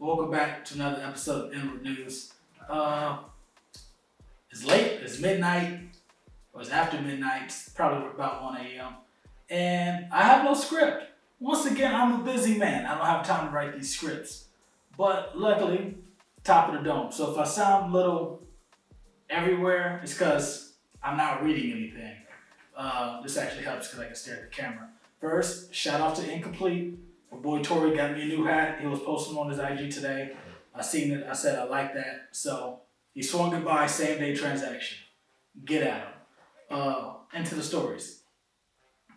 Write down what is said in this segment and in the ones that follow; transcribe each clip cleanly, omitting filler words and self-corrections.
Welcome back to another episode of Inword News. It's late, it's midnight, or it's after midnight, it's probably about 1 a.m. And I have no script. Once again, I'm a busy man. I don't have time to write these scripts. But luckily, top of the dome. So if I sound a little everywhere, it's because I'm not reading anything. This actually helps because I can stare at the camera. First, shout out to Incomplete. My boy Tori got me a new hat. He was posting on his IG today. I seen it. I said I like that. So he swung it by, same day transaction. Get at him. Into the stories.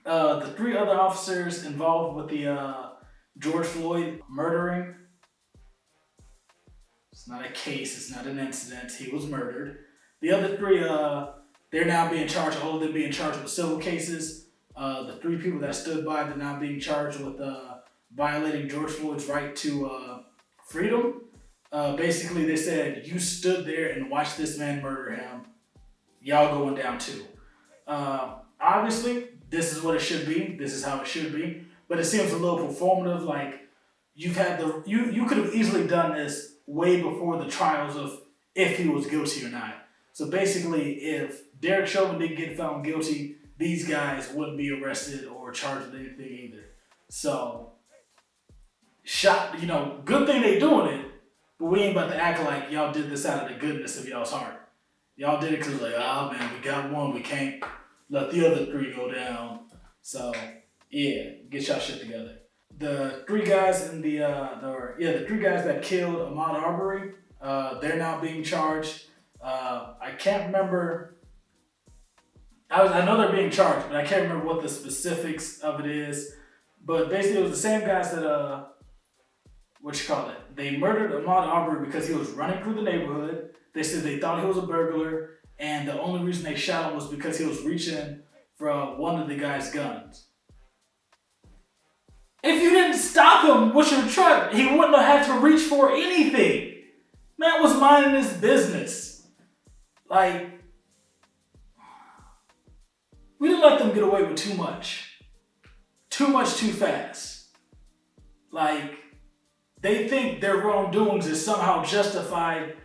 The 3 other officers involved with the George Floyd murdering. It's not a case. It's not an incident. He was murdered. The other 3, they're now being charged. All of them being charged with civil cases. The 3 people that stood by, they're now being charged with violating George Floyd's right to freedom. Basically, they said, you stood there and watched this man murder him. Y'all going down too. Obviously, this is what it should be. This is how it should be. But it seems a little performative. Like you could have easily done this way before the trials of if he was guilty or not. So basically, if Derek Chauvin didn't get found guilty, these guys wouldn't be arrested or charged with anything either. So, good thing they doing it, but we ain't about to act like y'all did this out of the goodness of y'all's heart. Y'all did it because like, oh man, we got one, we can't let the other 3 go down. So, yeah, get y'all shit together. The 3 guys the 3 guys that killed Ahmaud Arbery, they're now being charged. I can't remember. I know they're being charged, but I can't remember what the specifics of it is. But basically, it was the same guys that they murdered Ahmaud Arbery because he was running through the neighborhood. They said they thought he was a burglar, and the only reason they shot him was because he was reaching for one of the guy's guns. If you didn't stop him with your truck, he wouldn't have had to reach for anything. Man was minding his business. Like, we didn't let them get away with too much. Too much, too fast. Like, they think their wrongdoings is somehow justified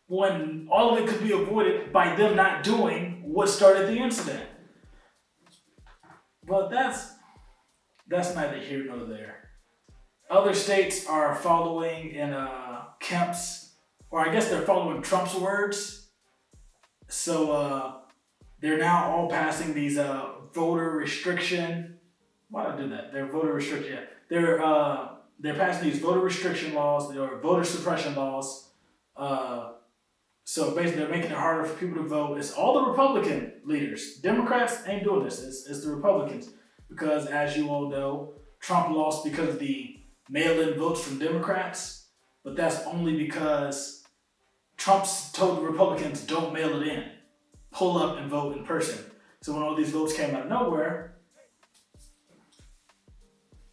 when all of it could be avoided by them not doing what started the incident. But that's neither here nor there. Other states are following in Kemp's, or I guess they're following Trump's words. So they're now all passing these voter restriction. Why did I do that? They're voter restriction. Yeah. They're passing these voter restriction laws, or voter suppression laws. So basically, they're making it harder for people to vote. It's all the Republican leaders. Democrats ain't doing this. It's the Republicans. Because as you all know, Trump lost because of the mail-in votes from Democrats. But that's only because Trump's told the Republicans, don't mail it in. Pull up and vote in person. So when all these votes came out of nowhere,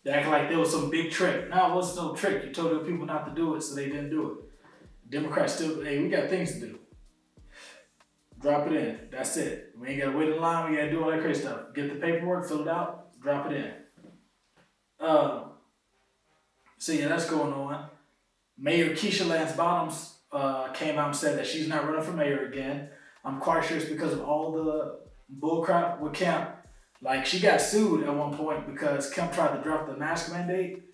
they act like there was some big trick. No, it wasn't no trick. You told the people not to do it, so they didn't do it. Democrats still, hey, we got things to do. Drop it in. That's it. We ain't got to wait in line. We got to do all that crazy stuff. Get the paperwork, fill it out, drop it in. So yeah, that's going on. Mayor Keisha Lance Bottoms came out and said that she's not running for mayor again. I'm quite sure it's because of all the bullcrap with Kemp. Like, she got sued at one point because Kemp tried to drop the mask mandate,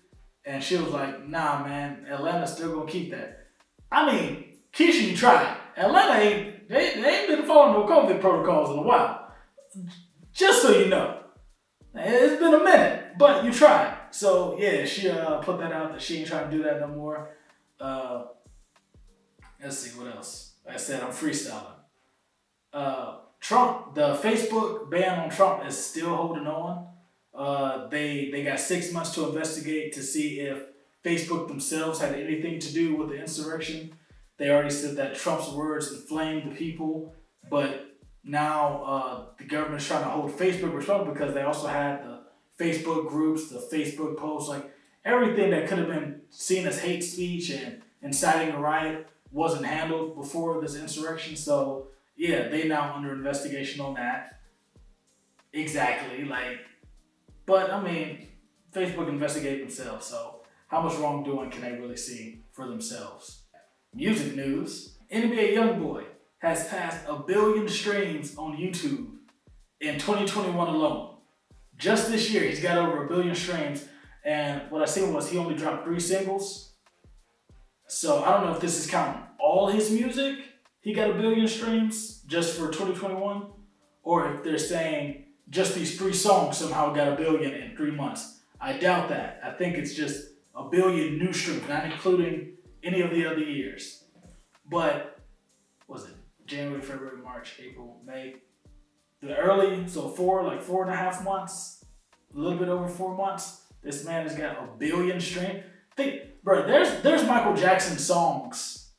and she was like, nah, man, Atlanta's still going to keep that. I mean, Keisha, you tried. Atlanta ain't been following no COVID protocols in a while. Just so you know. It's been a minute, but you tried. So, yeah, she put that out that she ain't trying to do that no more. Let's see, what else? Like I said, I'm freestyling. Trump, the Facebook ban on Trump is still holding on. They got 6 months to investigate to see if Facebook themselves had anything to do with the insurrection. They already said that Trump's words inflamed the people, but now the government's trying to hold Facebook responsible because they also had the Facebook groups, the Facebook posts, like everything that could have been seen as hate speech and inciting a riot wasn't handled before this insurrection. So yeah, they now under investigation on that. Exactly, but I mean, Facebook investigated themselves, so how much wrongdoing can they really see for themselves? Music news. NBA YoungBoy has passed 1 billion streams on YouTube in 2021 alone. Just this year, he's got over 1 billion streams. And what I seen was he only dropped 3 singles. So I don't know if this is counting all his music. He got 1 billion streams just for 2021. Or if they're saying just these 3 songs somehow got 1 billion in 3 months. I doubt that. I think it's just 1 billion new streams, not including any of the other years. But, was it January, February, March, April, May? The early, so 4.5 months, a little bit over 4 months, this man has got 1 billion streams. Bro, there's Michael Jackson songs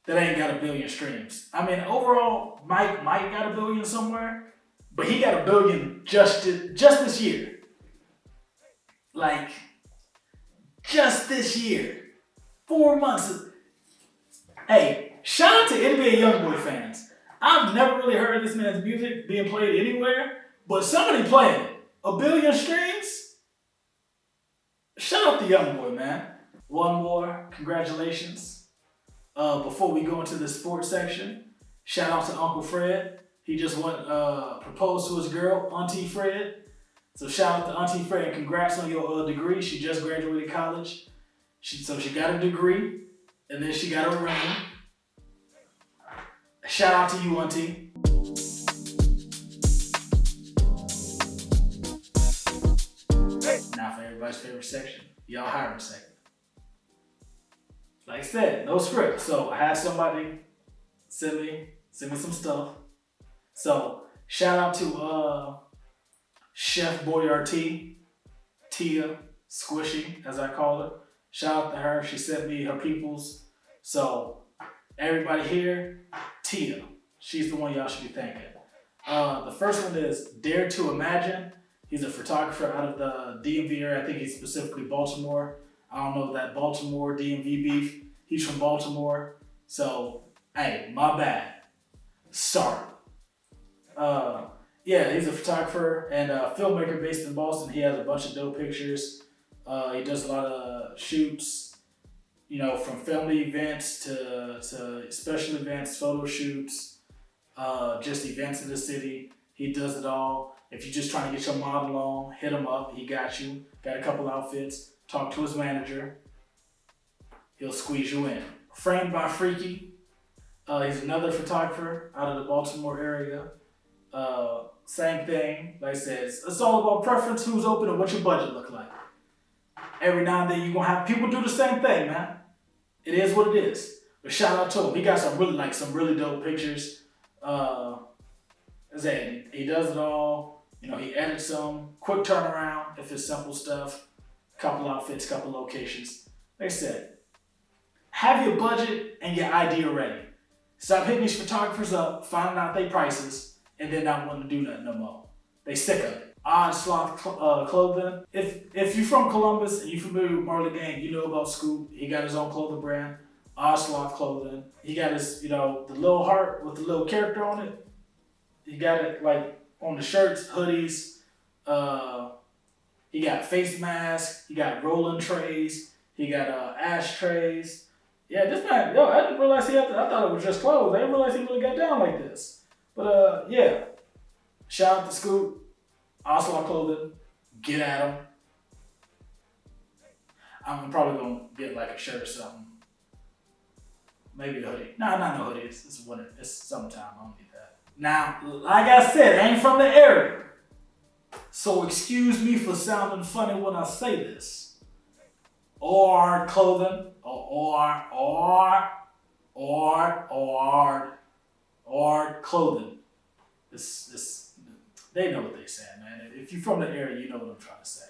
that ain't got 1 billion streams. I mean, overall, Mike got 1 billion somewhere, but he got 1 billion just this year. Like, just this year. 4 months. Hey, shout out to NBA YoungBoy fans. I've never really heard this man's music being played anywhere, but somebody playing it. 1 billion streams? Shout out to YoungBoy, man. One more, congratulations. Before we go into the sports section, shout out to Uncle Fred. He just proposed to his girl, Auntie Fred. So shout out to Auntie Fred and congrats on your degree. She just graduated college. She got a degree and then she got a ring. Shout out to you, Auntie. Now for everybody's favorite section, y'all hiring segment. Like I said, no script. So I had somebody send me some stuff. So shout out to Chef Boyardee, Tia Squishy, as I call her. Shout out to her. She sent me her peoples. So everybody here, Tia. She's the one y'all should be thanking. The first one is Dare to Imagine. He's a photographer out of the DMV area. I think he's specifically Baltimore. I don't know that Baltimore DMV beef. He's from Baltimore. So, hey, my bad. Sorry. Yeah, he's a photographer and a filmmaker based in Boston. He has a bunch of dope pictures. He does a lot of shoots, from family events to special events, photo shoots, just events in the city. He does it all. If you're just trying to get your model on, hit him up. He got you. Got a couple outfits. Talk to his manager. He'll squeeze you in. Framed by Freaky. He's another photographer out of the Baltimore area. Same thing. Like I said, it's all about preference, who's open, and what your budget look like. Every now and then you're going to have people do the same thing, man. It is what it is. But shout out to him. He got some really dope pictures. He does it all. He edits them. Quick turnaround if it's simple stuff. Couple outfits, couple locations. Like I said, have your budget and your idea ready. Stop hitting these photographers up, finding out their prices, and then not wanting to do nothing no more. They sick of it. Odd Sloth Clothing. If you're from Columbus and you're familiar with Marley Gang, you know about Scoop. He got his own clothing brand, Odd Sloth Clothing. He got his, the little heart with the little character on it. He got it like on the shirts, hoodies. He got face masks. He got rolling trays. He got ashtrays. Yeah, this man, I didn't realize I thought it was just clothes. I didn't realize he really got down like this. But yeah, shout out to Scoop, Ocelot Clothing, get at him. I'm probably gonna get like a shirt or something. Maybe a hoodie. No, not no hoodie. It's winter. It's summertime. I don't need that. Now, like I said, I ain't from the area. So excuse me for sounding funny when I say this. Or clothing, or clothing. This, they know what they saying, man. If you're from the area, you know what I'm trying to say.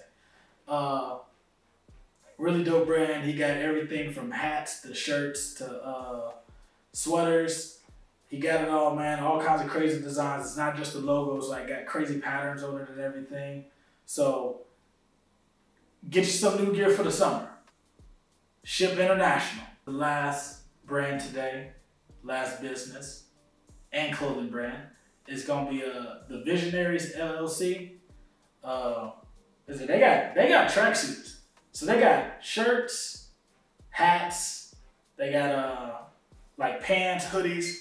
Really dope brand. He got everything from hats to shirts to sweaters. He got it all, man. All kinds of crazy designs. It's not just the logos, like got crazy patterns on it and everything. So get you some new gear for the summer. Ship international. The last brand today, last business and clothing brand is gonna be the Visionaries LLC. They got tracksuits. So they got shirts, hats, they got like pants, hoodies.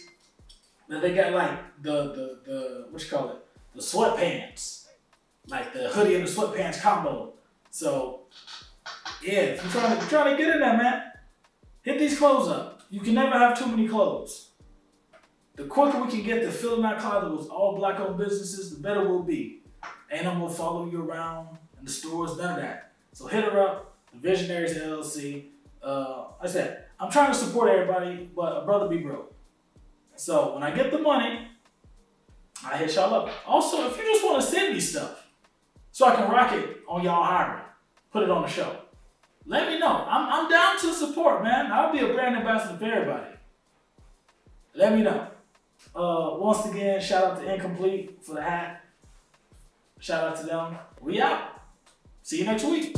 Then they got like the what you call it? The sweatpants. Like the hoodie and the sweatpants combo. So yeah, if you're trying to get in there, man, hit these clothes up. You can never have too many clothes. The quicker we can get to filling our closet with all black-owned businesses, the better we'll be. Ain't no more follow you around in the stores, none of that. So hit her up, the Visionaries LLC. Like I said, I'm trying to support everybody, but a brother be broke. So when I get the money, I hit y'all up. Also, if you just want to send me stuff so I can rock it on y'all hiring, put it on the show, let me know. I'm down to support, man. I'll be a brand ambassador for everybody. Let me know. Once again, shout out to Incomplete for the hat. Shout out to them. We out. See you next week.